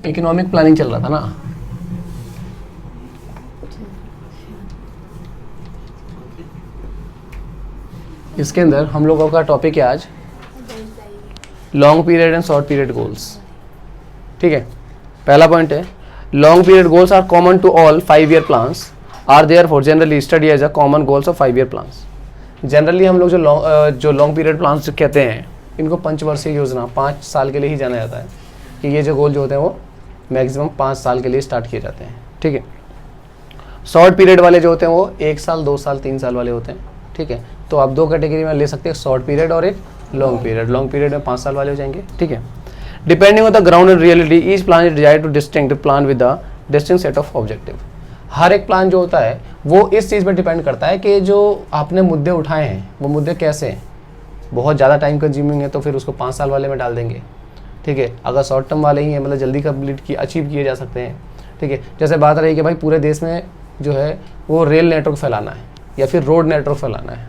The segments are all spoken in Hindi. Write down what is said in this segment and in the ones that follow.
इकोनॉमिक प्लानिंग चल रहा था ना। इसके अंदर हम लोगों का टॉपिक है आज long period and short period goals. ठीक है, पहला पॉइंट है long period goals are common to all 5 year plans are there for generally study as a common goals of 5 year plans. Generally हम लोग जो लॉन्ग पीरियड प्लान्स कहते हैं इनको पंचवर्षीय योजना 5 साल के लिए ही जाना जाता है कि ये जो गोल जो होते हैं वो मैक्सिमम 5 साल के लिए स्टार्ट किए जाते हैं। ठीक है, शॉर्ट पीरियड वाले जो होते हैं वो 1 साल 2 साल 3 साल वाले होते हैं। ठीक है, तो आप 2 कैटेगरी में ले सकते हैं, शॉर्ट पीरियड और एक लॉन्ग पीरियड। लॉन्ग पीरियड में 5 साल वाले हो जाएंगे। ठीक है, depending on the ground and reality each plan is desired to distinct plan with the distinct set of objective. हर एक प्लान जो होता है वो इस चीज़ पर डिपेंड करता है कि जो आपने मुद्दे उठाए हैं वो मुद्दे कैसे हैं। बहुत ज़्यादा टाइम कंज्यूमिंग है तो फिर उसको 5 साल वाले में डाल देंगे। ठीक है, अगर शॉर्ट टर्म वाले ही हैं मतलब जल्दी कंप्लीट अचीव किए जा सकते हैं। ठीक है, जैसे बात रही कि भाई पूरे देश में जो है वो रेल नेटवर्क फैलाना है या फिर रोड नेटवर्क फैलाना है,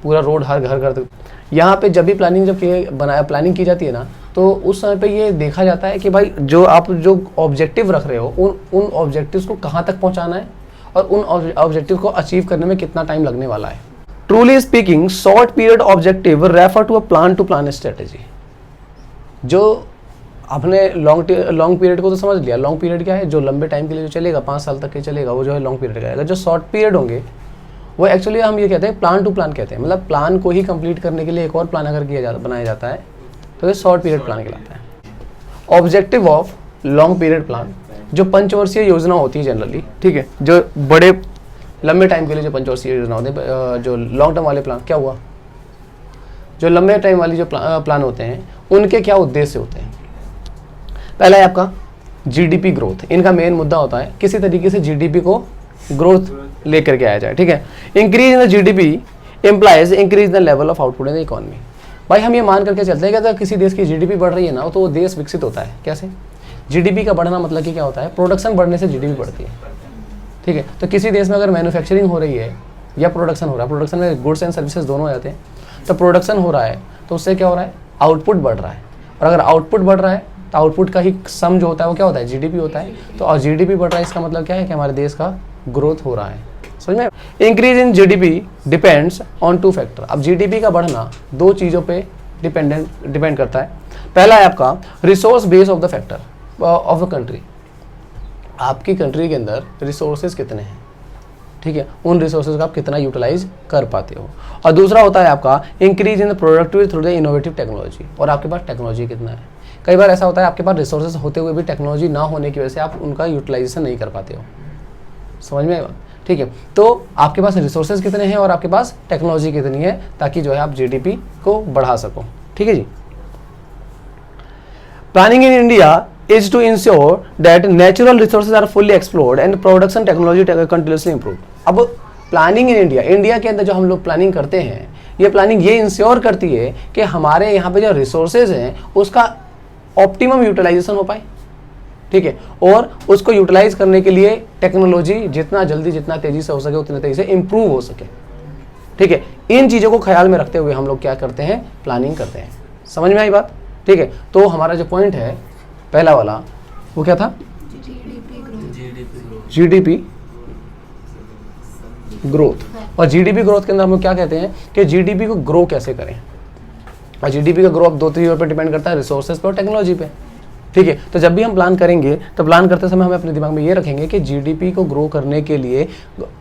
पूरा रोड हर घर घर तक। यहाँ पे जब भी प्लानिंग की जाती है ना तो उस समय पे ये देखा जाता है कि भाई जो ऑब्जेक्टिव रख रहे हो उन ऑब्जेक्टिव्स को कहाँ तक पहुँचाना है और उन ऑब्जेक्टिव को अचीव करने में कितना टाइम लगने वाला है। Truly speaking short period objective refer to a plan to plan strategy. जो आपने लॉन्ग पीरियड को तो समझ लिया, लॉन्ग पीरियड क्या है, जो लंबे टाइम के लिए जो चलेगा 5 साल तक के चलेगा वो जो है लॉन्ग पीरियड का है। जो शॉर्ट पीरियड होंगे वो एक्चुअली हम ये कहते हैं प्लान टू प्लान कहते हैं, मतलब प्लान को ही कंप्लीट करने के लिए एक और प्लान अगर बनाया जाता है तो ये शॉर्ट पीरियड प्लान कहलाता है। Objective of long period plan, जो पंचवर्षीय योजना होती है जनरली, ठीक है, जो बड़े लंबे टाइम के लिए जो पंचवर्षीय योजना होती है, जो लॉन्ग टर्म वाले प्लान क्या हुआ, जो लंबे टाइम वाली जो प्लान होते हैं उनके क्या उद्देश्य होते हैं। पहला है आपका जीडीपी ग्रोथ। इनका मेन मुद्दा होता है किसी तरीके से जीडीपी को ग्रोथ लेकर के आया जाए। ठीक है, increase in the GDP implies increase the level of output in the economy. भाई हम ये मान करके चलते हैं कि अगर किसी देश की जीडीपी बढ़ रही है ना तो वो देश विकसित होता है। कैसे? जीडीपी का बढ़ना मतलब कि क्या होता है, प्रोडक्शन बढ़ने से जीडीपी बढ़ती है। ठीक है, तो किसी देश में अगर मैन्युफैक्चरिंग हो रही है या प्रोडक्शन हो रहा है, प्रोडक्शन में गुड्स एंड सर्विसेज दोनों आ जाते हैं, तो प्रोडक्शन हो रहा है तो उससे क्या हो रहा है, आउटपुट बढ़ रहा है। और अगर आउटपुट बढ़ रहा है तो आउटपुट का ही सम जो होता है वो क्या होता है, जीडीपी होता है। तो और जीडीपी बढ़ रहा है इसका मतलब क्या है कि हमारे देश का ग्रोथ हो रहा है। समझ में? Increase in GDP depends on 2 factor. अब जीडीपी का बढ़ना 2 चीज़ों पे डिपेंड करता है। पहला है आपका resource base of the factor of the country. आपकी कंट्री के अंदर रिसोर्सेज कितने हैं, ठीक है, उन रिसोर्सेज का आप कितना यूटिलाइज कर पाते हो। और दूसरा होता है आपका increase in the productivity through the innovative technology, और आपके पास टेक्नोलॉजी कितना है। कई बार ऐसा होता है आपके पास रिसोर्सेज होते हुए भी टेक्नोलॉजी ना होने की वजह से आप उनका यूटिलाइजेशन नहीं कर पाते हो। समझ में? ठीक है, तो आपके पास रिसोर्सेज कितने हैं और आपके पास टेक्नोलॉजी कितनी है ताकि जो है आप जीडीपी को बढ़ा सको। ठीक है जी। Planning in India is to ensure that natural resources are fully explored and production technology continuously improved। अब प्लानिंग इन इंडिया के अंदर जो हम लोग प्लानिंग करते हैं, ये प्लानिंग ये इंश्योर करती है कि हमारे यहाँ पे जो रिसोर्सेज हैं उसका ऑप्टिमम यूटिलाइजेशन हो पाए। ठीक है, और उसको यूटिलाइज करने के लिए टेक्नोलॉजी जितना जल्दी जितना तेजी से हो सके उतनी तेजी से इम्प्रूव हो सके। ठीक है, इन चीज़ों को ख्याल में रखते हुए हम लोग क्या करते हैं, प्लानिंग करते हैं। समझ में आई बात? ठीक है, तो हमारा जो पॉइंट है पहला वाला वो क्या था, जीडीपी ग्रोथ। और जीडीपी ग्रोथ के अंदर हम लोग क्या कहते हैं कि जीडीपी को ग्रो कैसे करें। और जीडीपी का ग्रो अब 2 चीज़ों पर डिपेंड करता है, रिसोर्सेज पे और टेक्नोलॉजी पे। ठीक है, तो जब भी हम प्लान करेंगे तो प्लान करते समय हमें अपने दिमाग में ये रखेंगे कि जीडीपी को ग्रो करने के लिए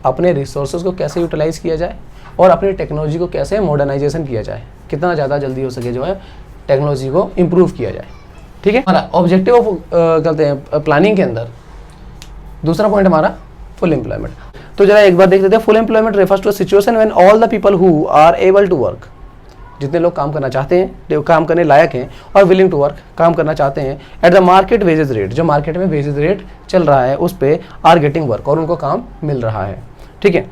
अपने रिसोर्सेज को कैसे यूटिलाइज किया जाए और अपनी टेक्नोलॉजी को कैसे मॉडर्नाइजेशन किया जाए, कितना ज़्यादा जल्दी हो सके जो है टेक्नोलॉजी को इम्प्रूव किया जाए। ठीक है, हमारा ऑब्जेक्टिव ऑफ करते हैं प्लानिंग के अंदर दूसरा पॉइंट हमारा फुल एम्प्लॉयमेंट। तो जरा एक बार देख लेते हैं। Full employment refers to a situation when all the people who are able to work, जितने लोग काम करना चाहते हैं, जो काम करने लायक हैं, और विलिंग टू वर्क, काम करना चाहते हैं, at the market wages rate, जो मार्केट में वेजेस रेट चल रहा है उस पे आर गेटिंग वर्क, और उनको काम मिल रहा है। ठीक है,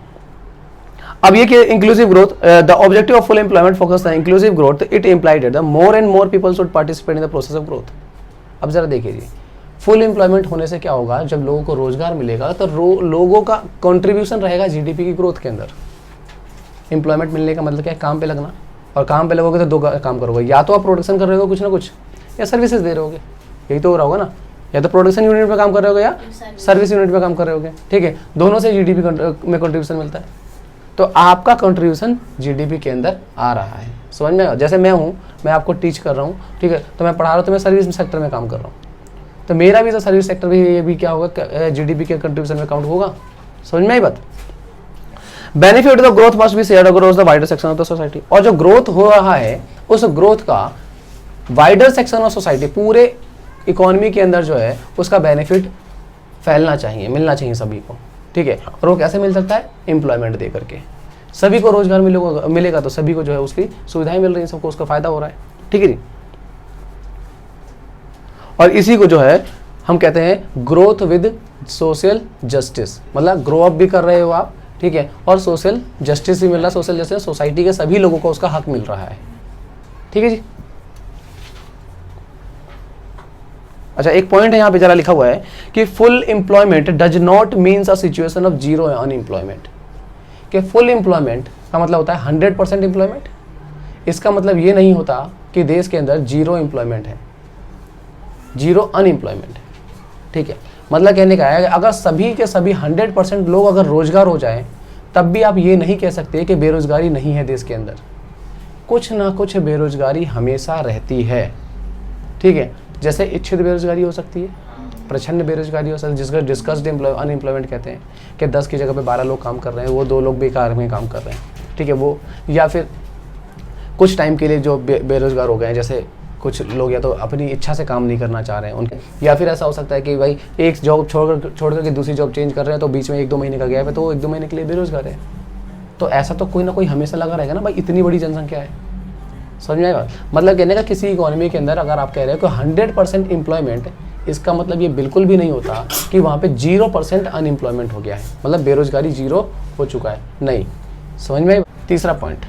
अब ये कि inclusive growth, the objective of full employment focus the inclusive growth, it implied the more and more people should participate in the process of growth. अब जरा देखिए जी, फुल एम्प्लॉयमेंट होने से क्या होगा, जब लोगों को रोजगार मिलेगा तो लोगों का कंट्रीब्यूशन रहेगा जीडीपी की ग्रोथ के अंदर। एम्प्लॉयमेंट मिलने का मतलब क्या है, काम पे लगना, और काम पे लगोगे तो 2 काम करोगे, या तो आप प्रोडक्शन कर रहे हो कुछ ना कुछ, या सर्विसेज दे रहे होगे, यही तो हो रहा होगा ना। या तो प्रोडक्शन यूनिट में काम कर रहे होगे या सर्विस यूनिट में काम कर रहे होगे, ठीक है, दोनों से जीडीपी में कंट्रीब्यूशन मिलता है। तो आपका कंट्रीब्यूशन जीडीपी के अंदर आ रहा है, समझ में? जैसे मैं हूँ, मैं आपको टीच कर रहा हूँ, ठीक है, तो मैं पढ़ा रहा हूँ, तो मैं सर्विस सेक्टर में काम कर रहा हूँ, तो मेरा भी तो सर्विस सेक्टर भी ये भी क्या होगा, जीडीपी के कंट्रीब्यूशन में काउंट होगा। समझ में आई बात? Benefit of the growth must be shared across the wider section of the society. और जो ग्रोथ हो रहा है उस ग्रोथ का वाइडर सेक्शन ऑफ सोसाइटी, पूरे इकोनॉमी के अंदर जो है उसका बेनिफिट फैलना चाहिए, मिलना चाहिए सभी को, ठीक है। और वो कैसे मिल सकता है? एम्प्लॉयमेंट दे करके, सभी को रोजगार मिलेगा तो सभी को जो है उसकी सुविधाएं मिल रही हैं, सबको उसका फायदा हो रहा है, ठीक है जी। और इसी को जो है हम कहते हैं ग्रोथ विद सोशल जस्टिस, मतलब ग्रो अप भी कर रहे हो आप, ठीक है, और सोशल जस्टिस भी मिल रहा है। सोशल जस्टिस, सोसाइटी के सभी लोगों को उसका हक मिल रहा है, ठीक है जी। अच्छा, एक पॉइंट है यहाँ पे जरा लिखा हुआ है कि full employment does not means a situation of zero unemployment. कि फुल एम्प्लॉयमेंट का मतलब होता है 100% एम्प्लॉयमेंट। इसका मतलब ये नहीं होता कि देश के अंदर जीरो एम्प्लॉयमेंट है, जीरो अनएम्प्लॉयमेंट है, ठीक है। मतलब कहने का है अगर सभी के सभी 100% लोग अगर रोजगार हो जाए तब भी आप ये नहीं कह सकते कि बेरोजगारी नहीं है देश के अंदर। कुछ ना कुछ बेरोजगारी हमेशा रहती है, ठीक है। जैसे इच्छित बेरोजगारी हो सकती है, प्रच्छन्न बेरोजगारी हो सकती है, जिसका डिस्कस्ड अनएम्प्लॉयमेंट कहते हैं कि 10 की जगह पे 12 लोग काम कर रहे हैं, वो 2 लोग बेकार में काम कर रहे हैं, ठीक है। वो या फिर कुछ टाइम के लिए जो बेरोजगार हो गए हैं, जैसे कुछ लोग या तो अपनी इच्छा से काम नहीं करना चाह रहे हैं उनके, या फिर ऐसा हो सकता है कि भाई एक जॉब छोड़ करके दूसरी जॉब चेंज कर रहे हैं, तो बीच में 1-2 महीने का गैप है, तो वो 1-2 महीने के लिए बेरोजगार है। तो ऐसा तो कोई ना कोई हमेशा लगा रहेगा ना भाई, इतनी बड़ी जनसंख्या है। समझ में आएगा? मतलब कहने का किसी इकोनॉमी के अंदर अगर आप कह रहे हो कि 100% एम्प्लॉयमेंट, इसका मतलब ये बिल्कुल भी नहीं होता कि वहाँ पे 0% अनएम्प्लॉयमेंट हो गया है, मतलब बेरोजगारी 0 हो चुका है, नहीं। समझ में? तीसरा पॉइंट,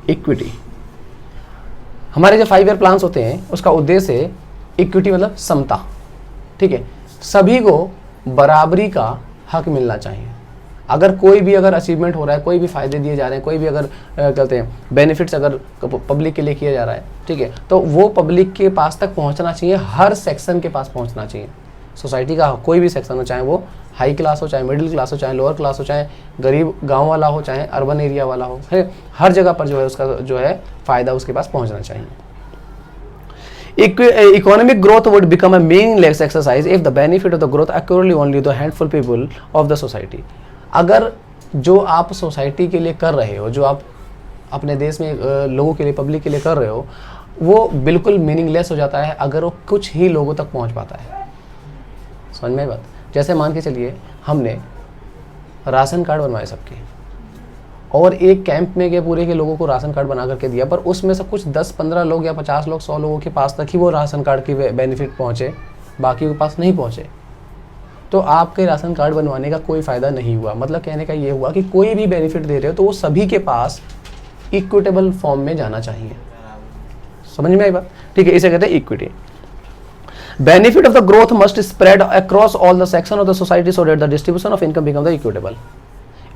इक्विटी। हमारे जो 5 ईयर प्लान्स होते हैं उसका उद्देश्य है इक्विटी, मतलब समता, ठीक है। सभी को बराबरी का हक मिलना चाहिए। अगर कोई भी अगर अचीवमेंट हो रहा है, कोई भी फायदे दिए जा रहे हैं, कोई भी अगर कहते हैं बेनिफिट्स अगर पब्लिक के लिए किया जा रहा है, ठीक है, तो वो पब्लिक के पास तक पहुंचना चाहिए, हर सेक्शन के पास पहुंचना चाहिए। सोसाइटी का कोई भी सेक्शन हो, चाहे वो हाई क्लास हो, चाहे मिडिल क्लास हो, चाहे लोअर क्लास हो, चाहे गरीब गांव वाला हो, चाहे अर्बन एरिया वाला हो, है, हर जगह पर जो है उसका जो है फायदा उसके पास पहुंचना चाहिए। Economic growth would become a meaningless exercise if the benefit of the growth accrued only to a handful people of the society। अगर जो आप सोसाइटी के लिए कर रहे हो, जो आप अपने देश में लोगों के लिए, पब्लिक के लिए कर रहे हो, वो बिल्कुल मीनिंगलेस हो जाता है अगर वो कुछ ही लोगों तक पहुंच पाता है। समझ में बात? जैसे मान के चलिए हमने राशन कार्ड बनवाए सबके, और एक कैंप में गए, पूरे के लोगों को राशन कार्ड बना करके दिया, पर उसमें से कुछ 10-15 लोग या 50 लोग, 100 लोगों के पास तक ही वो राशन कार्ड की बेनिफिट पहुँचे, बाकी के पास नहीं पहुँचे, तो आपके राशन कार्ड बनवाने का कोई फ़ायदा नहीं हुआ। मतलब कहने का ये हुआ कि कोई भी बेनिफिट दे रहे हो तो वो सभी के पास इक्विटेबल फॉर्म में जाना चाहिए। समझ में आई बात? ठीक है, इसे कहते हैं equity. Benefit of the growth must spread across all the section of the society so that the distribution of income become the equitable.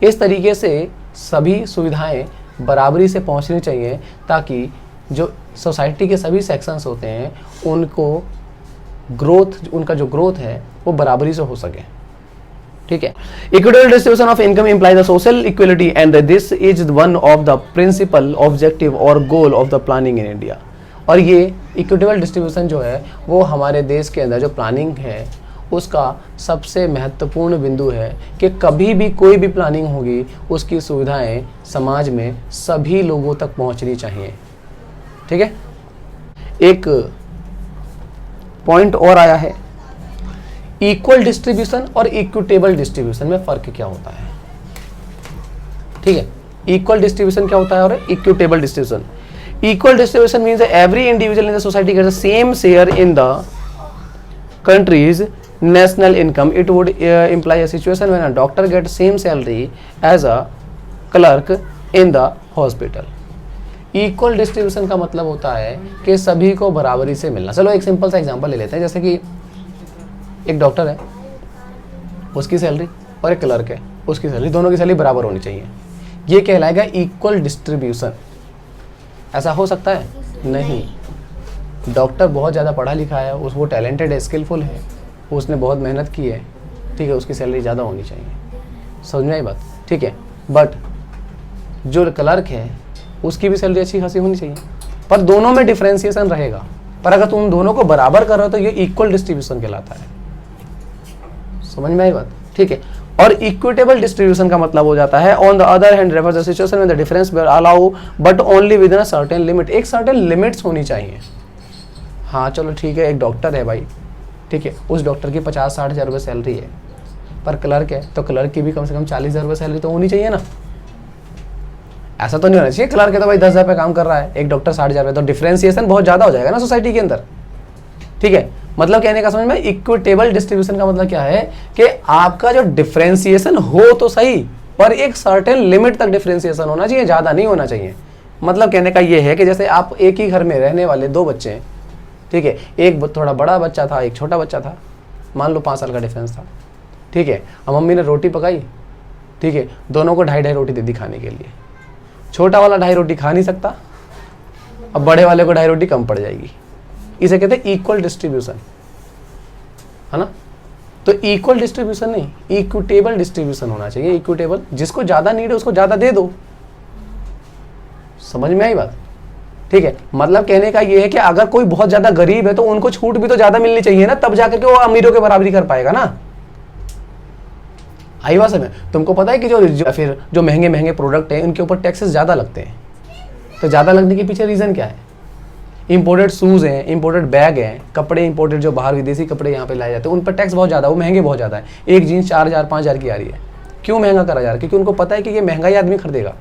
इस तरीके से सभी सुविधाएं बराबरी से पहुंचनी चाहिए ताकि जो सोसाइटी के सभी सेक्शंस होते हैं उनको ग्रोथ, उनका जो ग्रोथ है वो बराबरी से हो सके, ठीक है। Equitable distribution of income imply the social equality and this is one of the principal objective और goal of the planning in India. और ये इक्विटेबल डिस्ट्रीब्यूशन जो है वो हमारे देश के अंदर जो प्लानिंग है उसका सबसे महत्वपूर्ण बिंदु है कि कभी भी कोई भी प्लानिंग होगी उसकी सुविधाएं समाज में सभी लोगों तक पहुंचनी चाहिए, ठीक है। एक पॉइंट और आया है, इक्वल डिस्ट्रीब्यूशन और इक्विटेबल डिस्ट्रीब्यूशन में फर्क क्या होता है, ठीक है। इक्वल डिस्ट्रीब्यूशन क्या होता है और equitable distribution. Equal distribution means every individual in the society gets the same share in the country's national income. It would imply a situation when a doctor gets same salary as a clerk in the hospital. Equal distribution का मतलब होता है कि सभी को बराबरी से मिलना। चलो एक सिंपल सा एग्जांपल ले लेते हैं, जैसे कि एक डॉक्टर है उसकी सैलरी और एक क्लर्क है उसकी सैलरी, दोनों की सैलरी बराबर होनी चाहिए, ये कहलाएगा इक्वल डिस्ट्रीब्यूशन। ऐसा हो सकता है? नहीं। डॉक्टर बहुत ज़्यादा पढ़ा लिखा है, वो टैलेंटेड है, स्किलफुल है, उसने बहुत मेहनत की है, ठीक है, उसकी सैलरी ज़्यादा होनी चाहिए। समझ में आई बात? ठीक है। बट जो क्लर्क है उसकी भी सैलरी अच्छी खासी होनी चाहिए, पर दोनों में डिफ्रेंसिएशन रहेगा। पर अगर तुम दोनों को बराबर कर रहे हो तो ये इक्वल डिस्ट्रीब्यूशन कहलाता है। समझ में आई बात? ठीक है। और इक्विटेबल डिस्ट्रीब्यूशन का मतलब हो जाता है on the other hand refers the situation में the difference allow but only within a certain limit. एक सर्टेन लिमिट्स होनी चाहिए। हाँ चलो ठीक है, एक डॉक्टर है भाई, ठीक है, उस डॉक्टर की 50-60 हज़ार रुपये सैलरी है, पर क्लर्क है तो क्लर्क की भी कम से कम 40 हज़ार रुपये सैलरी तो होनी चाहिए ना। ऐसा तो नहीं होना चाहिए क्लर्क है तो भाई 10 हज़ार पे काम कर रहा है, एक डॉक्टर 60 हज़ार पे, तो डिफरेंशिएशन बहुत ज़्यादा हो जाएगा ना सोसाइटी के अंदर। ठीक है, मतलब कहने का समझ में, इक्विटेबल डिस्ट्रीब्यूशन का मतलब क्या है कि आपका जो डिफरेंशिएशन हो तो सही, पर एक सर्टेन लिमिट तक डिफरेंशिएशन होना चाहिए, ज़्यादा नहीं होना चाहिए। मतलब कहने का ये है कि जैसे आप एक ही घर में रहने वाले 2 बच्चे हैं, ठीक है, एक थोड़ा बड़ा बच्चा था, एक छोटा बच्चा था, मान लो 5 साल का डिफरेंस था, ठीक है। अब मम्मी ने रोटी पकाई, ठीक है, दोनों को 2.5 रोटी दे दी खाने के लिए। छोटा वाला 2.5 रोटी खा नहीं सकता, अब बड़े वाले को 2.5 रोटी कम पड़ जाएगी। इसे कहते हैं इक्वल डिस्ट्रीब्यूशन, है ना। तो इक्वल डिस्ट्रीब्यूशन नहीं, इक्विटेबल डिस्ट्रीब्यूशन होना चाहिए। इक्विटेबल, जिसको ज़्यादा नीड है उसको ज़्यादा दे दो। समझ में आई बात? ठीक है, मतलब कहने का ये है कि अगर कोई बहुत ज़्यादा गरीब है तो उनको छूट भी तो ज़्यादा मिलनी चाहिए ना, तब जाकर के वो अमीरों के बराबरी कर पाएगा ना। आई बात समझ? तुमको पता है कि जो महंगे महंगे प्रोडक्ट हैं उनके ऊपर टैक्सेस ज़्यादा लगते हैं, तो ज़्यादा लगने के पीछे रीज़न क्या है? इंपोर्टेड शूज़ हैं, इंपोर्टेड बैग हैं, कपड़े इंपोर्टेड, जो बाहर विदेशी कपड़े यहाँ पे लाए जाते हैं उन पर टैक्स बहुत ज़्यादा, वो महंगे बहुत ज़्यादा है। एक जीन्स 4,000 5,000 की आ रही है। क्यों महंगा करा जा रहा है? क्योंकि उनको पता है कि ये महंगाई आदमी खरीदेगा,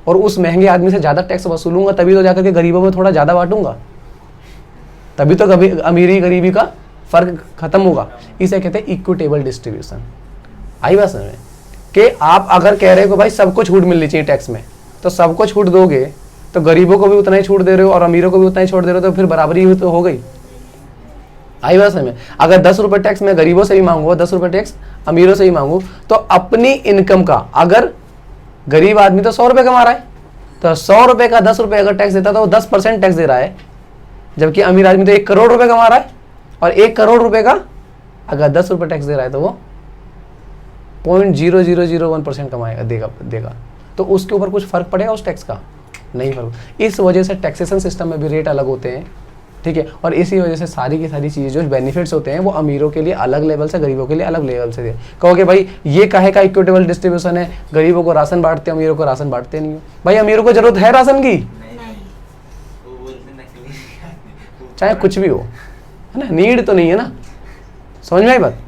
और उस महंगे आदमी से ज़्यादा टैक्स वसूलूंगा तभी तो जाकर के गरीबों में थोड़ा ज़्यादा बांटूंगा, तभी तो कभी अमीरी गरीबी का फ़र्क खत्म होगा। इसे कहते हैं इक्विटेबल डिस्ट्रीब्यूशन। आई बात समझ में? कि आप अगर कह रहे हो भाई सबको छूट मिलनी चाहिए टैक्स में, तो सबको छूट दोगे तो गरीबों को भी उतना ही छूट दे रहे हो और अमीरों को भी उतना ही छूट दे रहे हो, तो फिर बराबरी तो हो गई। आई बात समझ में? अगर 10 रुपये टैक्स मैं गरीबों से भी मांगूंगा, 10 रुपये टैक्स अमीरों से ही मांगू, तो अपनी इनकम का, अगर गरीब आदमी तो 100 रुपये कमा रहा है, तो 100 रुपये का 10 रुपये अगर टैक्स देता है तो वो 10% टैक्स दे रहा है, जबकि अमीर आदमी तो 1 करोड़ रुपये कमा रहा है, और 1 करोड़ रुपये का अगर 10 रुपये टैक्स दे रहा है तो वो 0.0001% कमाएगा, देगा। तो उसके ऊपर कुछ फर्क पड़ेगा उस टैक्स का? नहीं फर्क। इस वजह से टैक्सेशन सिस्टम में भी रेट अलग होते हैं, ठीक है। और इसी वजह से सारी की सारी चीज़ें जो बेनिफिट्स होते हैं वो अमीरों के लिए अलग लेवल से, गरीबों के लिए अलग लेवल से दे। कहोगे भाई ये काहे का इक्विटेबल डिस्ट्रीब्यूशन है, गरीबों को राशन बांटते हैं, अमीरों को राशन बांटते नहीं हो। भाई अमीरों को जरूरत है राशन की, चाहे कुछ भी हो, है ना, नीड तो नहीं है ना। समझ में आई बात?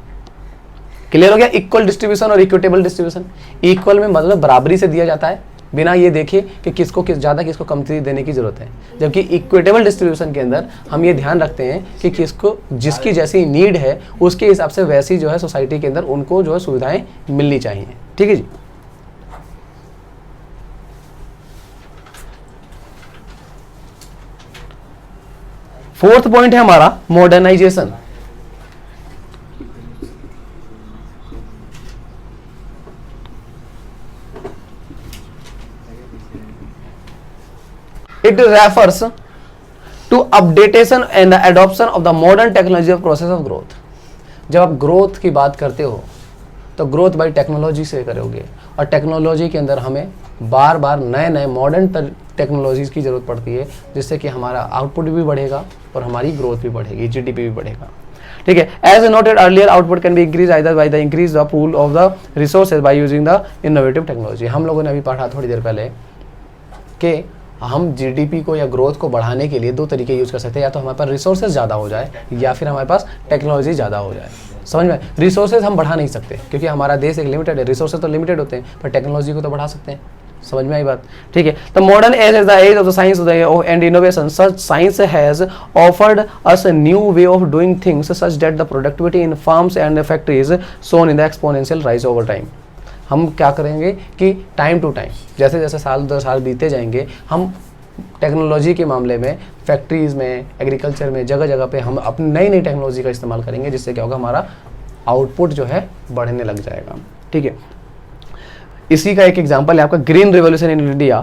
क्लियर हो गया? इक्वल डिस्ट्रीब्यूशन और इक्विटेबल डिस्ट्रीब्यूशन। इक्वल में मतलब बराबरी से दिया जाता है, बिना ये देखे कि किसको ज़्यादा किसको कमती देने की जरूरत है। जबकि इक्विटेबल डिस्ट्रीब्यूशन के अंदर हम ये ध्यान रखते हैं कि किसको जिसकी जैसी नीड है उसके हिसाब से वैसी जो है सोसाइटी के अंदर उनको जो है सुविधाएं मिलनी चाहिए। ठीक है जी। फोर्थ पॉइंट है हमारा modernisation. It refers to updatation and the adoption of the modern technology of process of growth। जब आप ग्रोथ की बात करते हो तो ग्रोथ बाई टेक्नोलॉजी से करोगे, और टेक्नोलॉजी के अंदर हमें बार बार नए नए मॉडर्न टेक्नोलॉजीज़ की ज़रूरत पड़ती है, जिससे कि हमारा आउटपुट भी बढ़ेगा और हमारी ग्रोथ भी बढ़ेगी, जीडीपी भी बढ़ेगा। ठीक है, as noted earlier output can be increase either by the increase the pool of the resources by using the innovative technology. हम लोगों ने अभी पढ़ा थोड़ी देर पहले कि हम जीडीपी को या ग्रोथ को बढ़ाने के लिए 2 तरीके यूज़ कर सकते हैं, या तो हमारे पास रिसोर्सेज ज़्यादा हो जाए या फिर हमारे पास टेक्नोलॉजी ज़्यादा हो जाए। समझ में? रिसोर्सेज हम बढ़ा नहीं सकते क्योंकि हमारा देश एक लिमिटेड है, रिसोर्सेज तो लिमिटेड होते हैं, पर टेक्नोलॉजी को तो बढ़ा सकते हैं। समझ में आई बात? ठीक है। The modern age is the age of the science and innovation. Such science has offered us a new way of doing things such that the productivity in farms and factories shown in the exponential rise over time. हम क्या करेंगे कि टाइम टू टाइम, जैसे जैसे साल 2 साल बीते जाएंगे, हम टेक्नोलॉजी के मामले में फैक्ट्रीज़ में, एग्रीकल्चर में, जगह जगह पे हम अपनी नई नई टेक्नोलॉजी का इस्तेमाल करेंगे, जिससे क्या होगा, हमारा आउटपुट जो है बढ़ने लग जाएगा। ठीक है, इसी का एक एग्जांपल है आपका ग्रीन रिवॉल्यूशन इन इंडिया।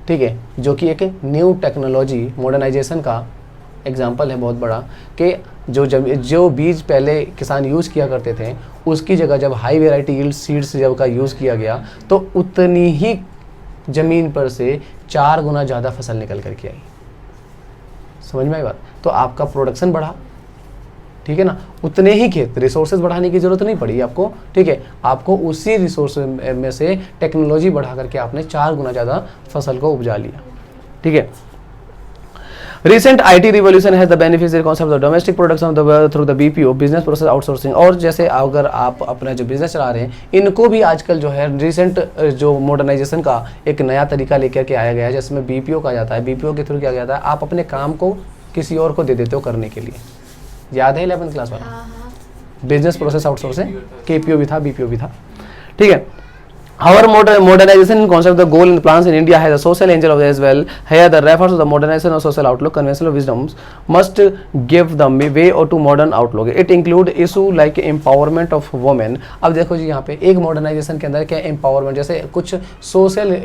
ठीक है, जो कि एक न्यू टेक्नोलॉजी मॉडर्नाइजेशन का एग्जाम्पल है बहुत बड़ा कि जो बीज पहले किसान यूज़ किया करते थे उसकी जगह जब हाई वेराइटी यील्ड सीड्स जब का यूज़ किया गया तो उतनी ही ज़मीन पर से 4 गुना ज़्यादा फसल निकल कर के आई। समझ में आई बात? तो आपका प्रोडक्शन बढ़ा, ठीक है ना, उतने ही खेत, रिसोर्सेज बढ़ाने की ज़रूरत नहीं पड़ी आपको, ठीक है, आपको उसी रिसोर्स में से टेक्नोलॉजी बढ़ा करके आपने 4 गुना ज़्यादा फसल को उपजा लिया, ठीक है। Recent IT revolution has the beneficiary concept of domestic production through the BPO, business process outsourcing। और जैसे अगर आप अपना जो बिजनेस चला रहे हैं इनको भी आजकल जो है रिसेंट जो मॉडर्नाइजेशन का एक नया तरीका लेकर के आया गया है जिसमें BPO कहा जाता है। BPO के थ्रू क्या जाता है, आप अपने काम को किसी और को दे देते हो करने के लिए। याद है 11th क्लास वाला बिजनेस प्रोसेस आउटसोर्सिंग, KPO भी था, BPO भी था, ठीक है। Our modernization concept, the goal and plans in India has a social angel of as well. Here the refers to the modernization of social outlook. Conventional wisdoms must give the way or to modern outlook. It include issue like empowerment of women. अब देखो जी यहाँ पे एक मॉडर्नाइजेशन के अंदर क्या एम्पावरमेंट, जैसे कुछ सोशल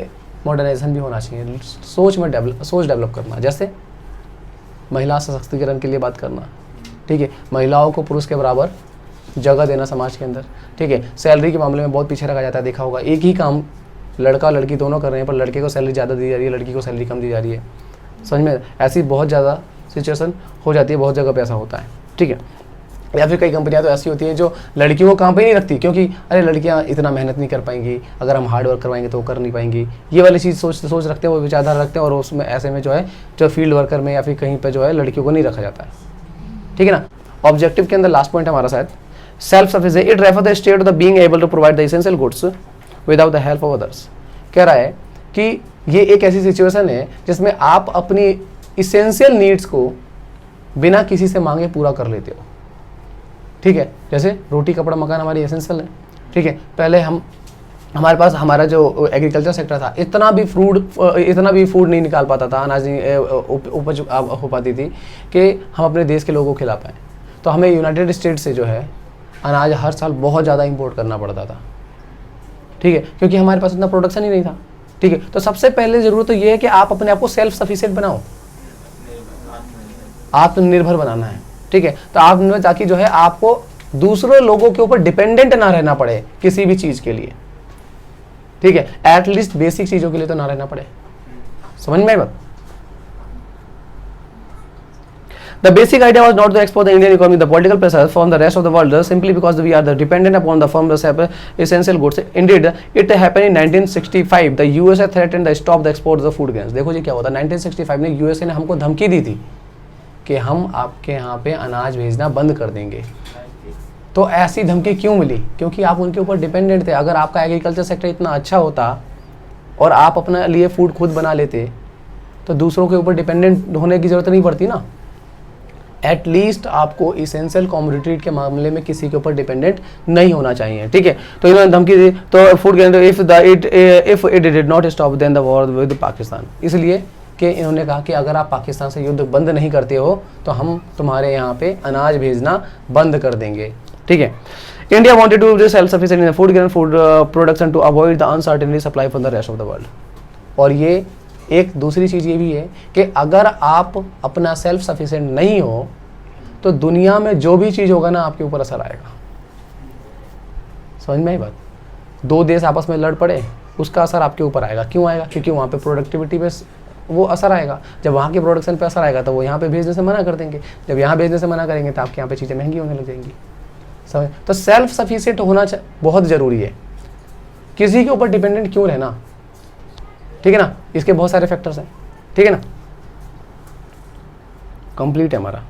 मॉडर्नाइजेशन भी होना चाहिए, सोच डेवलप करना, जैसे महिला सशक्तिकरण के लिए बात करना, ठीक है, महिलाओं को पुरुष के बराबर जगह देना समाज के अंदर, ठीक है। सैलरी के मामले में बहुत पीछे रखा जाता है, देखा होगा एक ही काम लड़का लड़की दोनों कर रहे हैं पर लड़के को सैलरी ज़्यादा दी जा रही है, लड़की को सैलरी कम दी जा रही है। समझ में? ऐसी बहुत ज़्यादा सिचुएशन हो जाती है, बहुत जगह पे ऐसा होता है, ठीक है। या फिर कई कंपनियां तो ऐसी होती हैं जो लड़कियों को काम पे नहीं रखती क्योंकि अरे लड़कियां इतना मेहनत नहीं कर पाएंगी, अगर हम हार्ड वर्क करवाएंगे तो वो कर नहीं पाएंगी, ये वाली चीज़ सोच रखते हैं, वो विचारधारा रखते हैं और उसमें ऐसे में जो है जो फील्ड वर्कर में या फिर कहीं पर जो है लड़कियों को नहीं रखा जाता है, ठीक है ना। ऑब्जेक्टिव के अंदर लास्ट पॉइंट है हमारा शायद self sufficient. It refer the state of the being able to provide the essential goods without the help of others. कह रहा है कि ये एक ऐसी सिचुएशन है जिसमें आप अपनी इसेंशियल नीड्स को बिना किसी से मांगे पूरा कर लेते हो, ठीक है। जैसे रोटी कपड़ा मकान हमारी एसेंशियल है, ठीक है। पहले हमारे पास हमारा जो एग्रीकल्चर सेक्टर था इतना भी फूड नहीं निकाल पाता था, अनाज उपज हो पाती थी कि हम अपने देश के लोगों को खिला पाएँ। तो हमें यूनाइटेड स्टेट से जो है अनाज हर साल बहुत ज़्यादा इंपोर्ट करना पड़ता था, ठीक है, क्योंकि हमारे पास इतना प्रोडक्शन ही नहीं था, ठीक है। तो सबसे पहले ज़रूरत तो ये है कि आप अपने आप को सेल्फ सफिशिएंट बनाओ, आत्मनिर्भर बनाना है, ठीक है। तो आप ताकि जो है आपको दूसरे लोगों के ऊपर डिपेंडेंट ना रहना पड़े किसी भी चीज़ के लिए, ठीक है, एटलीस्ट बेसिक चीज़ों के लिए तो ना रहना पड़े। समझ में आई बात? The basic idea was not to export the Indian economy, the political pressure from the rest of the world, simply because we are dependent upon the firm essential goods. Indeed, it happened in 1965. The USA threatened to stop the export of the food grains. देखो जी क्या होता, 1965 में USA ने हमको धमकी दी थी कि हम आपके यहाँ पे अनाज भेजना बंद कर देंगे। तो ऐसी धमकी क्यों मिली? क्योंकि आप उनके ऊपर डिपेंडेंट थे। अगर आपका एग्रीकल्चर सेक्टर इतना अच्छा होता और आप अपने लिए फूड खुद बना लेते तो दूसरों के ऊपर डिपेंडेंट होने की ज़रूरत नहीं पड़ती ना। एटलीस्ट आपको इसेंशियल कमोडिटी के मामले में किसी के ऊपर डिपेंडेंट नहीं होना चाहिए, ठीक है। तो इन्होंने धमकी दी, तो food grain if it did not stop then the war with Pakistan, इसलिए कि इन्होंने कहा कि अगर आप पाकिस्तान से युद्ध बंद नहीं करते हो तो हम तुम्हारे यहाँ पे अनाज भेजना बंद कर देंगे, ठीक है। India wanted to be self sufficient in food grain food production to avoid the uncertainty supply from the rest of the world. और ये एक दूसरी चीज़ ये भी है कि अगर आप अपना सेल्फ सफिशिएंट नहीं हो तो दुनिया में जो भी चीज़ होगा ना आपके ऊपर असर आएगा। समझ में आई बात? दो देश आपस में लड़ पड़े उसका असर आपके ऊपर आएगा। क्यों आएगा? क्योंकि वहाँ पे प्रोडक्टिविटी पे वो असर आएगा। जब वहाँ के प्रोडक्शन पे असर आएगा तो वो यहाँ पे भेजने से मना कर देंगे। जब यहाँ भेजने से मना करेंगे तो आपके यहाँ पे चीज़ें महंगी होने लग जाएंगी। समझ? तो सेल्फ सफिशिएंट होना बहुत ज़रूरी है। किसी के ऊपर डिपेंडेंट क्यों रहना, ठीक है ना। इसके बहुत सारे फैक्टर्स हैं, ठीक है ना। कंप्लीट है हमारा।